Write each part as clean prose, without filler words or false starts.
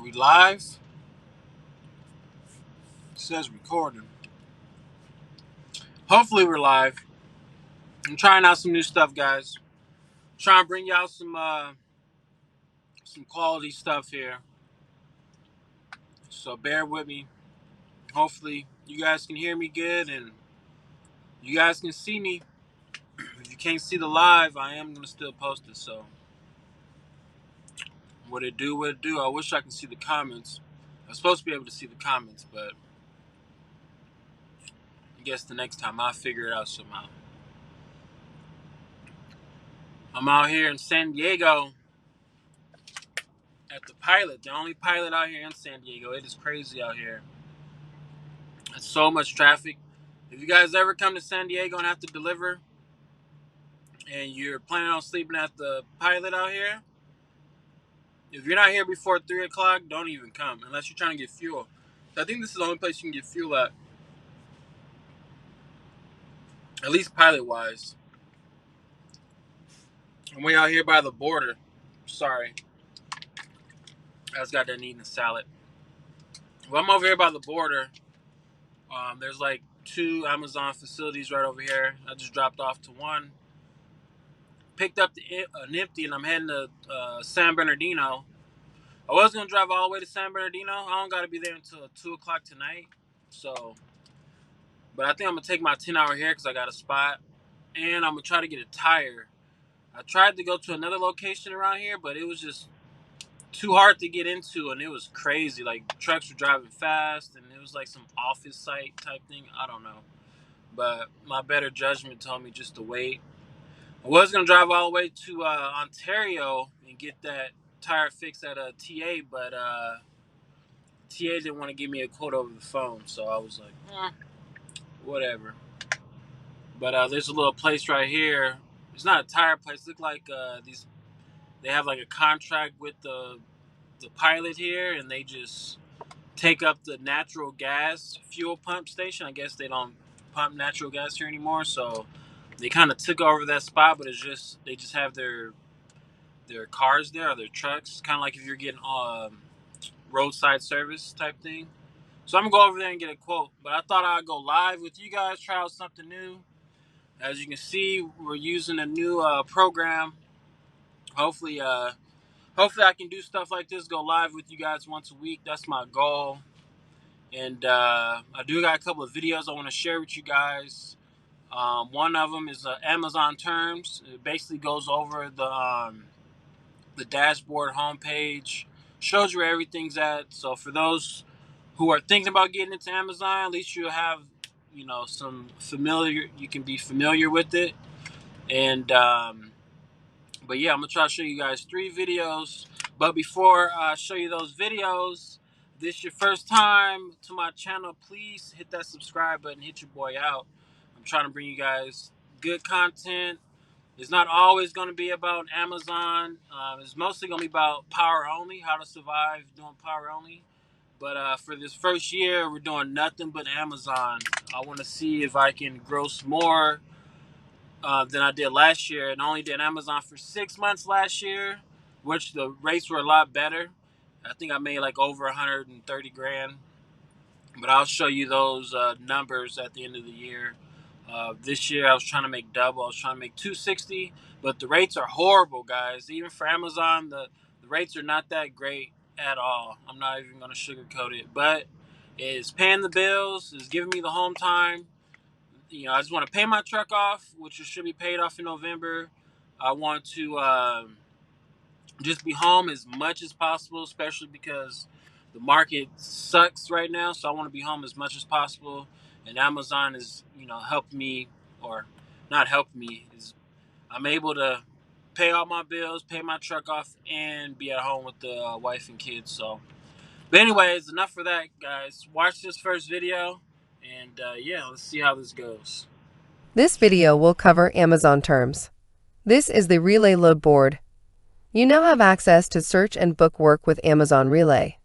Are we live? It says recording. Hopefully we're live. I'm trying out some new stuff, guys. Trying to bring y'all some quality stuff here. So bear with me. Hopefully you guys can hear me good and you guys can see me. If you can't see the live, I am gonna still post it. So what it do? I wish I could see the comments. I'm supposed to be able to see the comments, but I guess the next time I'll figure it out somehow. I'm out here in San Diego at the Pilot, the only Pilot out here in San Diego. It is crazy out here. It's so much traffic. If you guys ever come to San Diego and have to deliver and you're planning on sleeping at the Pilot out here, if you're not here before 3 o'clock, don't even come unless you're trying to get fuel. I think this is the only place you can get fuel at least Pilot-wise. I'm way out here by the border. Sorry. I just got done eating a salad. Well, I'm over here by the border. There's like 2 Amazon facilities right over here. I just dropped off to one. Picked up an empty, and I'm heading to San Bernardino. I was going to drive all the way to San Bernardino. I don't got to be there until 2 o'clock tonight. So, but I think I'm going to take my 10-hour here because I got a spot. And I'm going to try to get a tire. I tried to go to another location around here, but it was just too hard to get into, and it was crazy. Like, trucks were driving fast, and it was like some office site type thing. I don't know. But my better judgment told me just to wait. I was going to drive all the way to Ontario and get that tire fixed at a TA, but TA didn't want to give me a quote over the phone, so I was like, whatever. But there's a little place right here. It's not a tire place. It looks like they have like a contract with the Pilot here, and they just take up the natural gas fuel pump station. I guess they don't pump natural gas here anymore, so they kind of took over that spot. But they just have their cars there, or their trucks, kind of like if you're getting roadside service type thing. So I'm gonna go over there and get a quote. But I thought I'd go live with you guys, try out something new. As you can see, we're using a new program. Hopefully I can do stuff like this, go live with you guys once a week. That's my goal. And I do got a couple of videos I want to share with you guys. One of them is Amazon Terms. It basically goes over the dashboard homepage, shows you where everything's at. So for those who are thinking about getting into Amazon, at least you'll have, some familiar. You can be familiar with it. And but yeah, I'm gonna try to show you guys 3 videos. But before I show you those videos, if this is your first time to my channel, please hit that subscribe button, hit your boy out. I'm trying to bring you guys good content. It's not always going to be about Amazon. It's mostly going to be about power only, how to survive doing power only. But for this first year, we're doing nothing but Amazon. I want to see if I can gross more than I did last year. And I only did Amazon for 6 months last year, which the rates were a lot better. I think I made like over 130 grand. But I'll show you those numbers at the end of the year. This year I was trying to make double. I was trying to make 260, but the rates are horrible, guys. Even for Amazon, the rates are not that great at all. I'm not even going to sugarcoat it, but it's paying the bills. It's giving me the home time. I just want to pay my truck off, which should be paid off in November. I want to just be home as much as possible, especially because the market sucks right now. So I want to be home as much as possible. And Amazon is, helping me, or not helping me. I'm able to pay all my bills, pay my truck off, and be at home with the wife and kids. So, but anyways, enough for that, guys. Watch this first video, and yeah, let's see how this goes. This video will cover Amazon Terms. This is the Relay Load Board. You now have access to search and book work with Amazon Relay.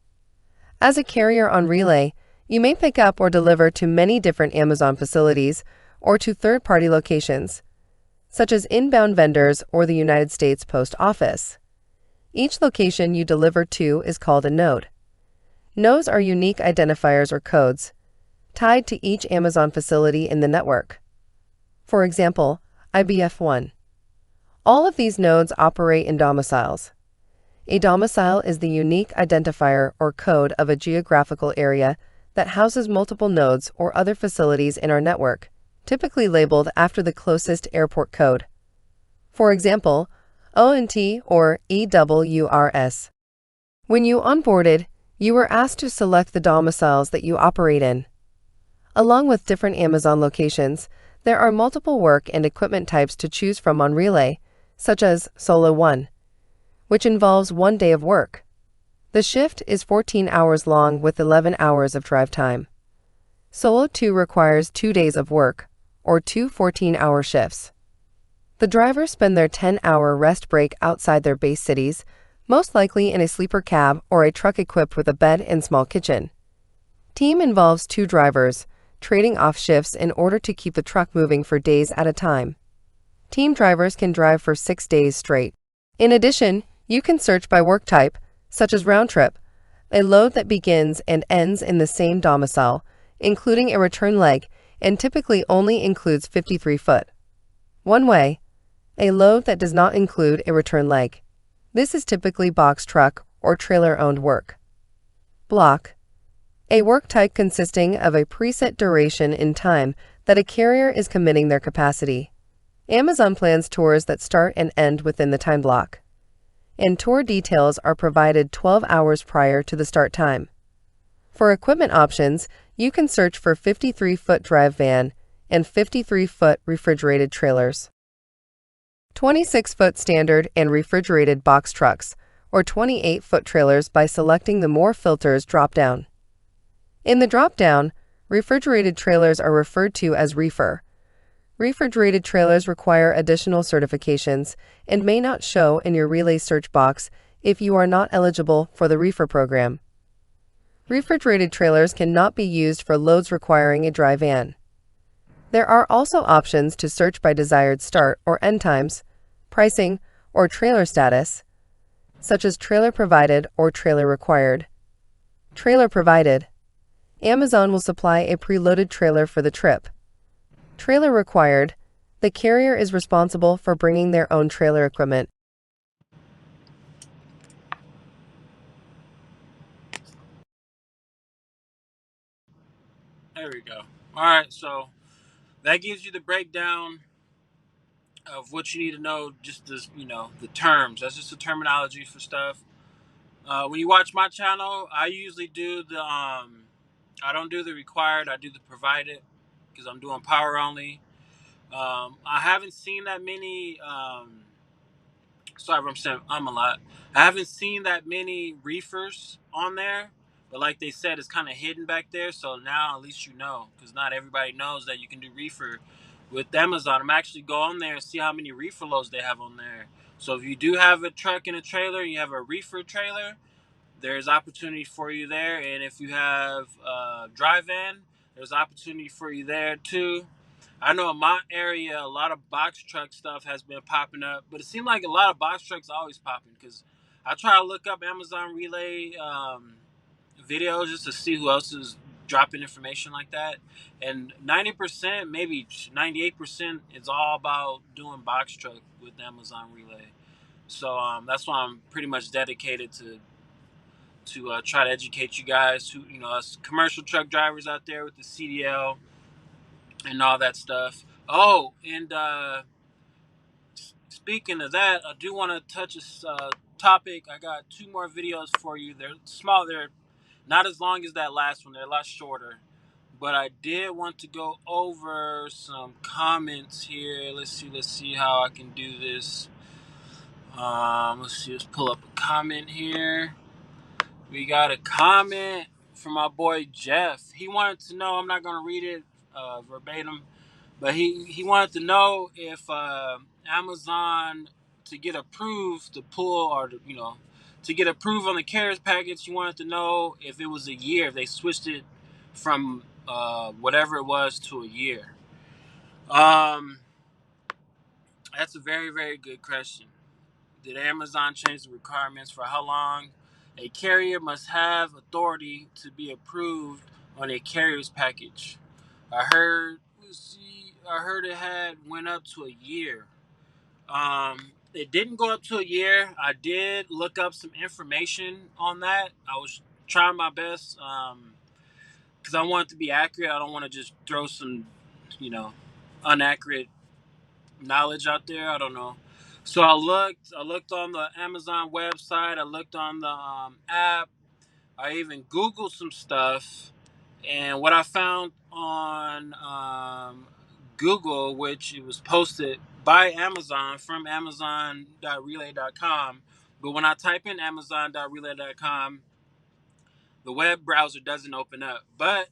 As a carrier on Relay, you may pick up or deliver to many different Amazon facilities or to third-party locations, such as inbound vendors or the United States Post Office. Each location you deliver to is called a node. Nodes are unique identifiers or codes tied to each Amazon facility in the network. For example, IBF1. All of these nodes operate in domiciles. A domicile is the unique identifier or code of a geographical area that houses multiple nodes or other facilities in our network, typically labeled after the closest airport code. For example, ONT or EWRS. When you onboarded, you were asked to select the domiciles that you operate in. Along with different Amazon locations, there are multiple work and equipment types to choose from on Relay, such as Solo 1, which involves 1 day of work. The shift is 14 hours long with 11 hours of drive time. Solo 2 requires 2 days of work, or 2 14-hour shifts. The drivers spend their 10-hour rest break outside their base cities, most likely in a sleeper cab or a truck equipped with a bed and small kitchen. Team involves 2 drivers, trading off shifts in order to keep the truck moving for days at a time. Team drivers can drive for 6 days straight. In addition, you can search by work type, such as round trip, a load that begins and ends in the same domicile, including a return leg, and typically only includes 53 foot. One way, a load that does not include a return leg. This is typically box truck or trailer-owned work. Block, a work type consisting of a preset duration in time that a carrier is committing their capacity. Amazon plans tours that start and end within the time block, and tour details are provided 12 hours prior to the start time. For equipment options, you can search for 53-foot drive van and 53-foot refrigerated trailers. 26-foot standard and refrigerated box trucks, or 28-foot trailers by selecting the More Filters drop-down. In the drop-down, refrigerated trailers are referred to as reefer. Refrigerated trailers require additional certifications and may not show in your Relay search box if you are not eligible for the reefer program. Refrigerated trailers cannot be used for loads requiring a dry van. There are also options to search by desired start or end times, pricing, or trailer status, such as trailer provided or trailer required. Trailer provided. Amazon will supply a preloaded trailer for the trip. Trailer required. The carrier is responsible for bringing their own trailer equipment. There we go. All right, so that gives you the breakdown of what you need to know, just as the terms. That's just the terminology for stuff. When you watch my channel, I usually do the I don't do the required. I do the provided because I'm doing power only. I haven't seen that many. Sorry if I'm saying a lot. I haven't seen that many reefers on there, but like they said, it's kind of hidden back there. So now at least you know, because not everybody knows that you can do reefer with Amazon. I'm actually go on there and see how many reefer loads they have on there. So if you do have a truck and a trailer, you have a reefer trailer, there's opportunity for you there. And if you have a dry van, there's opportunity for you there too. I know in my area, a lot of box truck stuff has been popping up, but it seemed like a lot of box trucks are always popping because I try to look up Amazon Relay videos just to see who else is dropping information like that. And 90%, maybe 98% is all about doing box truck with Amazon Relay. So that's why I'm pretty much dedicated to try to educate you guys, who us commercial truck drivers out there with the CDL and all that stuff. Oh, and speaking of that, I do want to touch this topic. I got 2 more videos for you. They're small. They're not as long as that last one. They're a lot shorter. But I did want to go over some comments here. Let's see how I can do this. Let's see. Let's pull up a comment here. We got a comment from my boy Jeff. He wanted to know. I'm not going to read it verbatim. But he wanted to know if Amazon, to get approved to pull, or to get approved on the carriers package, he wanted to know if it was a year, if they switched it from whatever it was to a year. That's a very, very good question. Did Amazon change the requirements for how long? A carrier must have authority to be approved on a carrier's package. I heard, I heard it had went up to a year. It didn't go up to a year. I did look up some information on that. I was trying my best because I want it to be accurate. I don't want to just throw some, you know, inaccurate knowledge out there. I don't know. So I looked. I looked on the Amazon website. I looked on the app. I even Googled some stuff, and what I found on Google, which it was posted by Amazon from Amazon.relay.com, but when I type in Amazon.relay.com, the web browser doesn't open up. But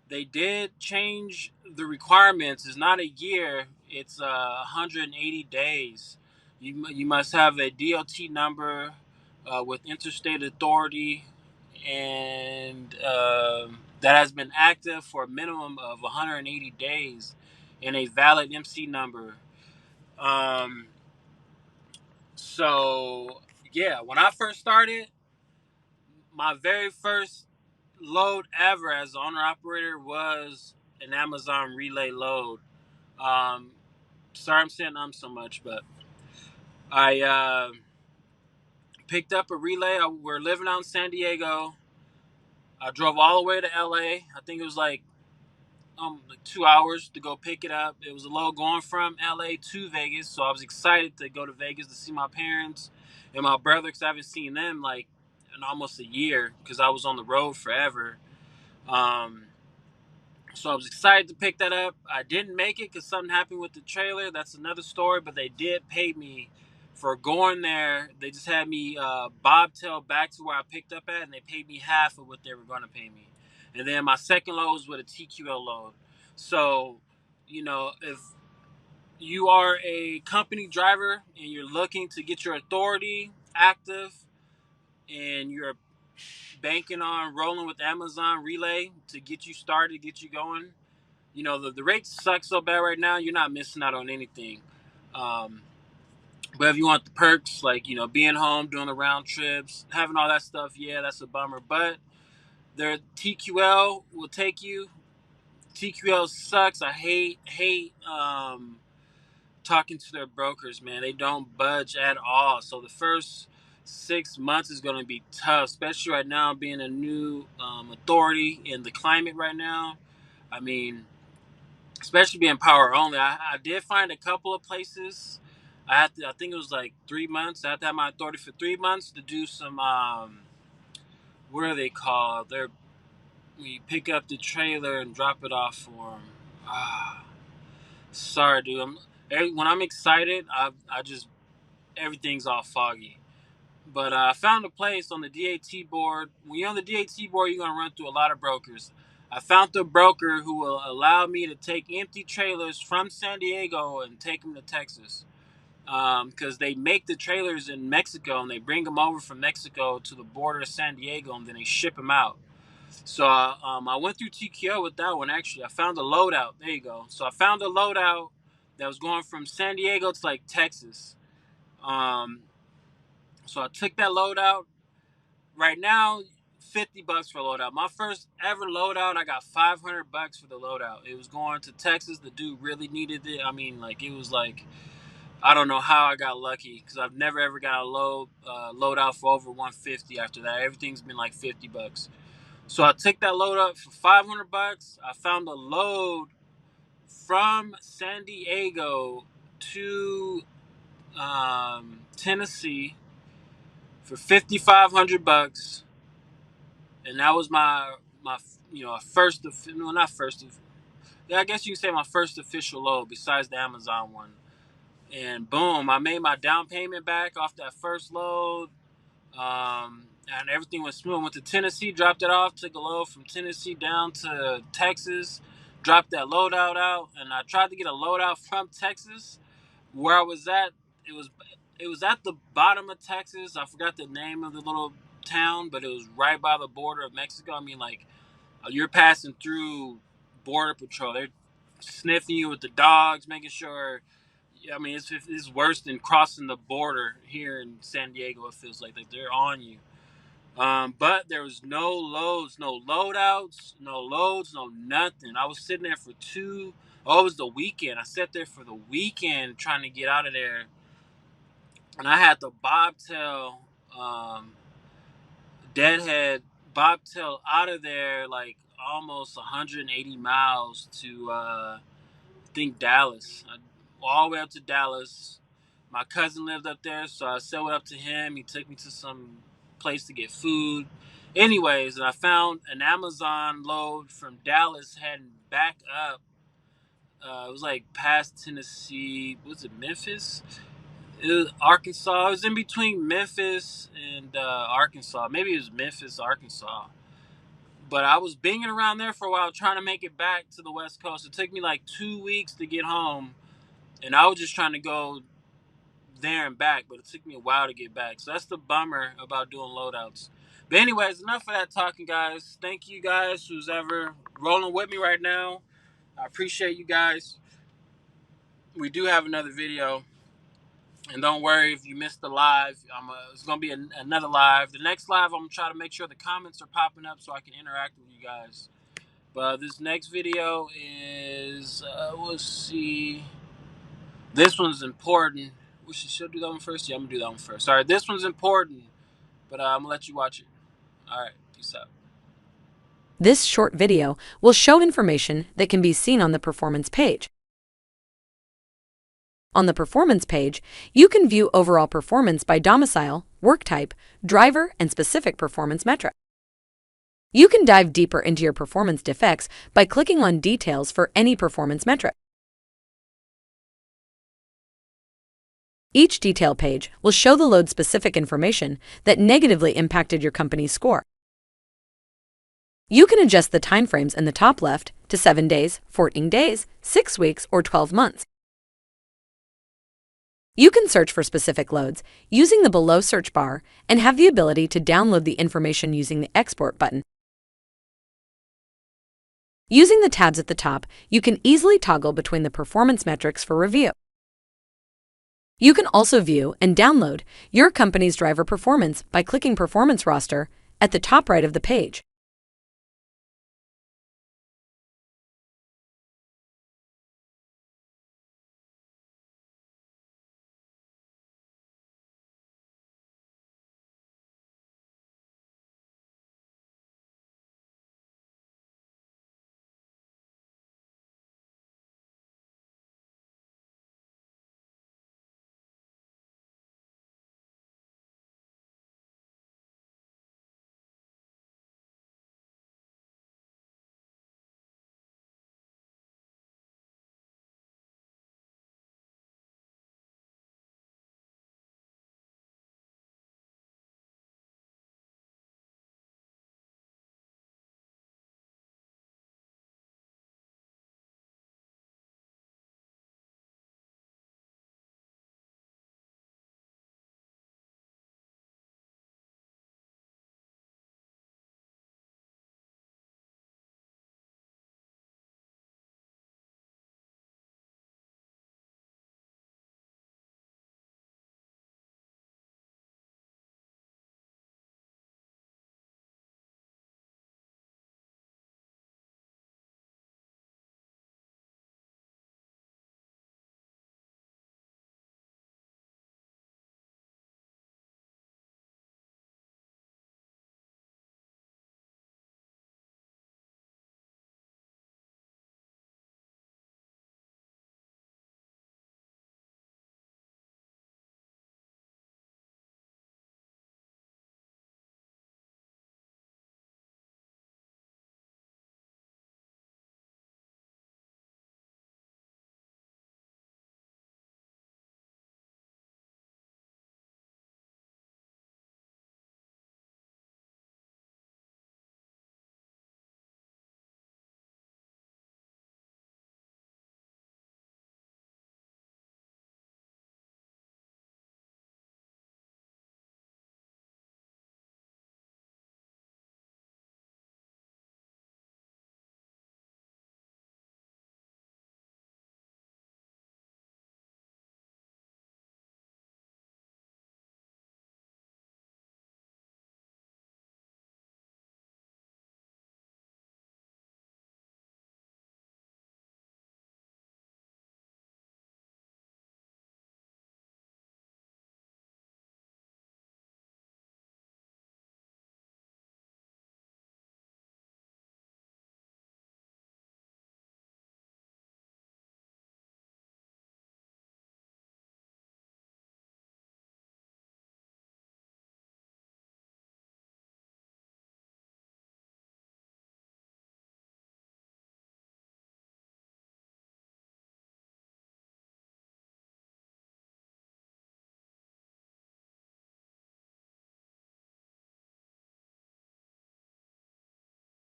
they did change the requirements. It's not a year. It's 180 days. You must have a DOT number with interstate authority, and that has been active for a minimum of 180 days, and a valid MC number. Um, so yeah, when I first started, my very first load ever as the owner operator was an Amazon relay load. Um, Sorry I'm saying so much, but I picked up a relay. We're living out in San Diego. I drove all the way to LA. I think it was like 2 hours to go pick it up. It was a load going from LA to Vegas, so I was excited to go to Vegas to see my parents and my brother because I haven't seen them like in almost a year because I was on the road forever. Um, So I was excited to pick that up. I didn't make it because something happened with the trailer. That's another story. But they did pay me for going there. They just had me bobtail back to where I picked up at, and they paid me half of what they were going to pay me. And then my second load was with a TQL load. So, if you are a company driver and you're looking to get your authority active, and you're banking on rolling with Amazon Relay to get you started, get you going, the rates suck so bad right now, you're not missing out on anything. Um, but if you want the perks, like, being home, doing the round trips, having all that stuff, yeah, that's a bummer. But their TQL will take you. TQL sucks. I hate talking to their brokers, man. They don't budge at all. So the first 6 months is going to be tough, especially right now being a new authority in the climate right now. I mean, especially being power only. I did find a couple of places. I think it was like 3 months. I had to have my authority for 3 months to do some what are they called? We pick up the trailer and drop it off for them. Sorry, dude. When I'm excited, I just everything's all foggy. But I found a place on the DAT board. When you're on the DAT board, you're gonna run through a lot of brokers. I found the broker who will allow me to take empty trailers from San Diego and take them to Texas. Because they make the trailers in Mexico and they bring them over from Mexico to the border of San Diego and then they ship them out. So I went through TQO with that one actually. I found a loadout. There you go. So I found a loadout that was going from San Diego to like Texas. Um, so I took that loadout. Right now, $50 for a loadout. My first ever loadout, I got $500 for the loadout. It was going to Texas. The dude really needed it. I mean, like it was like I don't know how I got lucky because I've never ever got a loadout for over 150 after that. Everything's been like $50. So I took that load up for $500. I found a load from San Diego to Tennessee for $5,500, and that was my first no, not first, yeah, I guess you can say my first official load besides the Amazon one. And boom, I made my down payment back off that first load. And everything was smooth. Went to Tennessee, dropped it off, took a load from Tennessee down to Texas, dropped that loadout out, and I tried to get a loadout from Texas. Where I was at, it was it was at the bottom of Texas. I forgot the name of the little town, but it was right by the border of Mexico. I mean, like you're passing through border patrol. They're sniffing you with the dogs, making sure. I mean, it's worse than crossing the border here in San Diego. It feels like they're on you. But there was no loads, no loadouts, no loads, no nothing. I was sitting there for two. Oh, it was the weekend. I sat there for the weekend trying to get out of there, and I had the bobtail, deadhead bobtail out of there like almost 180 miles to I think Dallas. All the way up to Dallas. My cousin lived up there, so I said what up to him. He took me to some place to get food. Anyways, and I found an Amazon load from Dallas heading back up. It was like past Tennessee. Was it Memphis? It was Arkansas. It was in between Memphis and Arkansas. Maybe it was Memphis, Arkansas. But I was binging around there for a while trying to make it back to the West Coast. It took me like 2 weeks to get home. And I was just trying to go there and back, but it took me a while to get back. So that's the bummer about doing loadouts. But anyways, enough of that talking, guys. Thank you guys who's ever rolling with me right now. I appreciate you guys. We do have another video. And don't worry if you missed the live. It's going to be another live. The next live, I'm going to try to make sure the comments are popping up so I can interact with you guys. But this next video is, let's see. This one's important. Should do that one first? Yeah, I'm going to do that one first. All right, this one's important, but I'm going to let you watch it. All right, peace out. This short video will show information that can be seen on the performance page. On the performance page, you can view overall performance by domicile, work type, driver, and specific performance metric. You can dive deeper into your performance defects by clicking on details for any performance metric. Each detail page will show the load-specific information that negatively impacted your company's score. You can adjust the timeframes in the top left to 7 days, 14 days, 6 weeks, or 12 months. You can search for specific loads using the below search bar and have the ability to download the information using the Export button. Using the tabs at the top, you can easily toggle between the performance metrics for review. You can also view and download your company's driver performance by clicking Performance Roster at the top right of the page.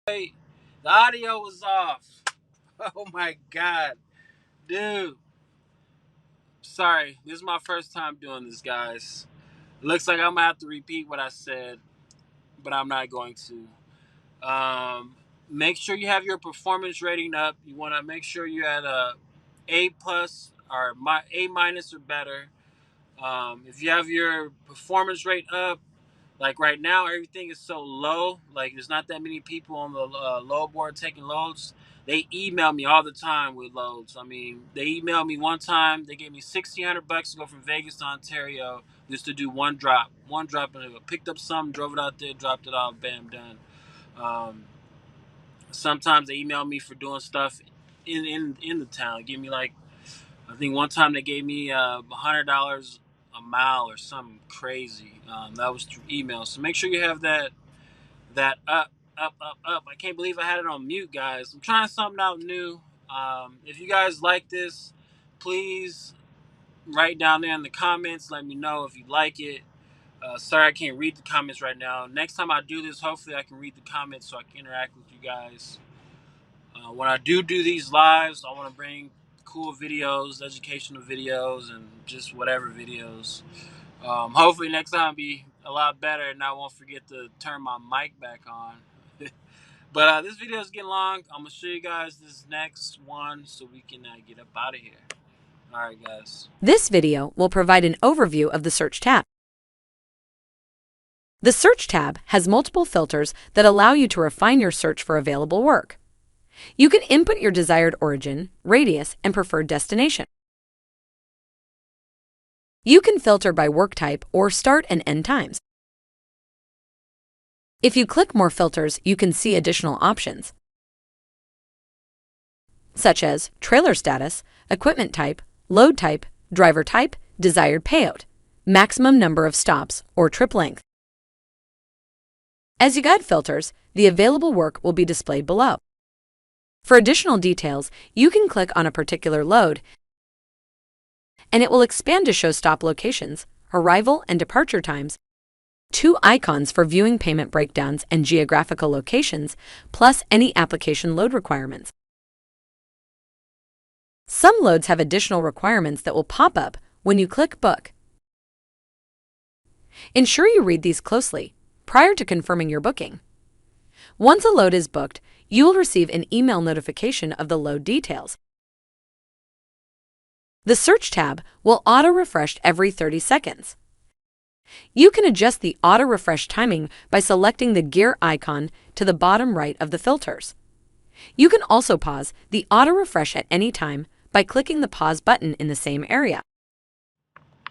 Wait, the audio was off. Oh my god, dude. Sorry, this is my first time doing this, guys. It looks like I'm gonna have to repeat what I said, but I'm not going to. Make sure you have your performance rating up. You want to make sure you're at a A plus or A minus or better. If you have your performance rate up, like right now, everything is so low. Like there's not that many people on the load board taking loads. They email me all the time with loads. I mean, they emailed me one time. They gave me $1,600 to go from Vegas to Ontario just to do one drop. One drop, and I picked up some, drove it out there, dropped it off, bam, done. Um, Sometimes they email me for doing stuff in the town. Give me like, I think one time they gave me $100 a mile or something crazy. That was through email. So make sure you have that up. I can't believe I had it on mute, guys. I'm trying something out new. If you guys like this, please write down there in the comments. Let me know if you like it. Sorry I can't read the comments right now. Next time I do this, hopefully I can read the comments so I can interact with you guys. When I do these lives, I want to bring cool videos, educational videos, and just whatever videos. Hopefully next time will be a lot better and I won't forget to turn my mic back on. But this video is getting long. I'm going to show you guys this next one so we can get up out of here. All right, guys. This video will provide an overview of the Search tab. The Search tab has multiple filters that allow you to refine your search for available work. You can input your desired origin, radius, and preferred destination. You can filter by work type or start and end times. If you click more filters, you can see additional options, such as trailer status, equipment type, load type, driver type, desired payout, maximum number of stops, or trip length. As you guide filters, the available work will be displayed below. For additional details, you can click on a particular load, and it will expand to show stop locations, arrival and departure times, 2 icons for viewing payment breakdowns and geographical locations, plus any application load requirements. Some loads have additional requirements that will pop up when you click Book. Ensure you read these closely prior to confirming your booking. Once a load is booked, you will receive an email notification of the load details. The Search tab will auto-refresh every 30 seconds. You can adjust the auto-refresh timing by selecting the gear icon to the bottom right of the filters. You can also pause the auto-refresh at any time by clicking the pause button in the same area.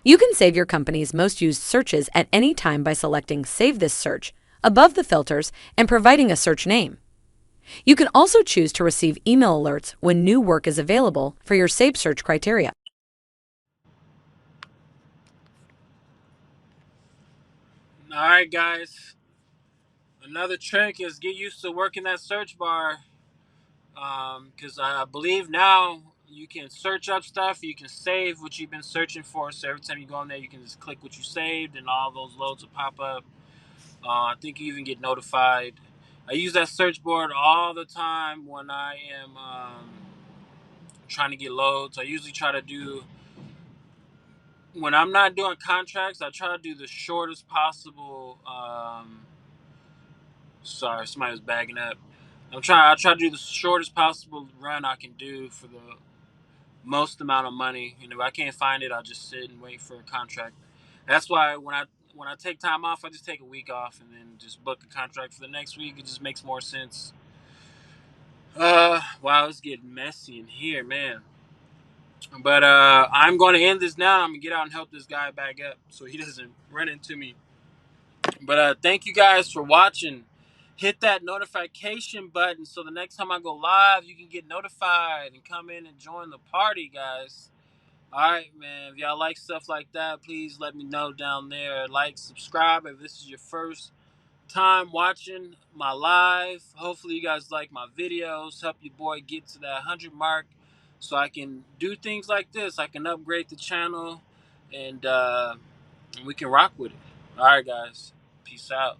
You can save your company's most used searches at any time by selecting Save this search above the filters and providing a search name. You can also choose to receive email alerts when new work is available for your saved search criteria. All right, guys. Another trick is get used to working that search bar. Because I believe now you can search up stuff, you can save what you've been searching for. So every time you go in there, you can just click what you saved, and all those loads will pop up. I think you even get notified. I use that search board all the time when I am trying to get loads. I usually try to do, when I'm not doing contracts, I try to do the shortest possible. Sorry, somebody was bagging up. I try to do the shortest possible run I can do for the most amount of money. And if I can't find it, I'll just sit and wait for a contract. That's why when I take time off, I just take a week off and then just book a contract for the next week. It just makes more sense. Wow, it's getting messy in here, man. But I'm going to end this now. I'm gonna get out and help this guy back up so he doesn't run into me. But thank you guys for watching. Hit that notification button so the next time I go live, you can get notified and come in and join the party, guys. All right, man. If y'all like stuff like that, please let me know down there. Like, subscribe if this is your first time watching my live. Hopefully you guys like my videos. Help your boy get to that 100 mark so I can do things like this. I can upgrade the channel and we can rock with it. All right, guys. Peace out.